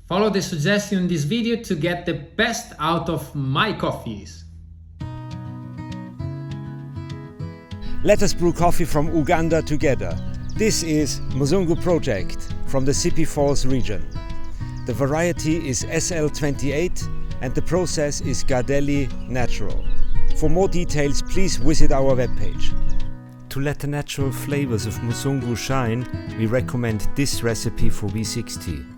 Follow the suggestion in this video to get the best out of my coffees. Let us brew coffee from Uganda together. This is Mzungu Project from the Sipi Falls region. The variety is SL28 and the process is Gardelli Natural. For more details, please visit our webpage. To let the natural flavors of Mzungu shine, we recommend this recipe for V60.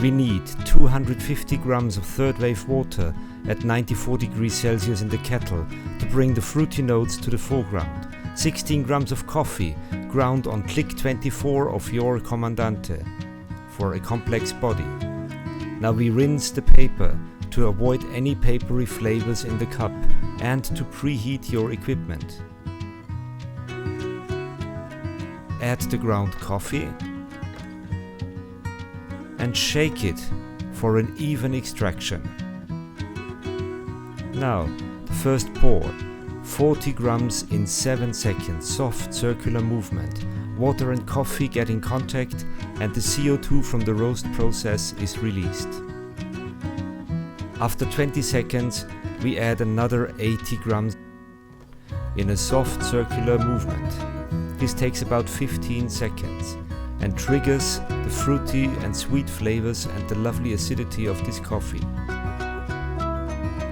We need 250 grams of third wave water at 94 degrees Celsius in the kettle to bring the fruity notes to the foreground. 16 grams of coffee ground on click 24 of your Comandante for a complex body. Now we rinse the paper to avoid any papery flavors in the cup and to preheat your equipment. Add the ground coffee and shake it for an even extraction. Now, the first pour, 40 grams in 7 seconds, soft circular movement. Water and coffee get in contact and the CO2 from the roast process is released. After 20 seconds, we add another 80 grams in a soft circular movement. This takes about 15 seconds and triggers the fruity and sweet flavors and the lovely acidity of this coffee.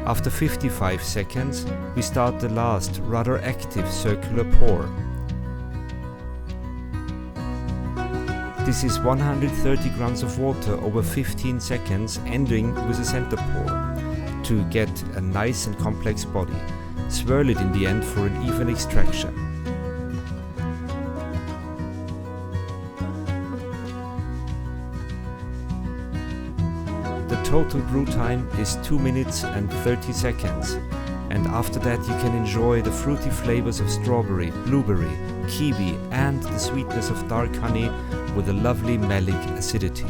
After 55 seconds, we start the last, rather active circular pour. This is 130 grams of water over 15 seconds, ending with a center pour to get a nice and complex body. Swirl it in the end for an even extraction. The total brew time is 2 minutes and 30 seconds, and after that you can enjoy the fruity flavors of strawberry, blueberry, kiwi and the sweetness of dark honey with a lovely malic acidity.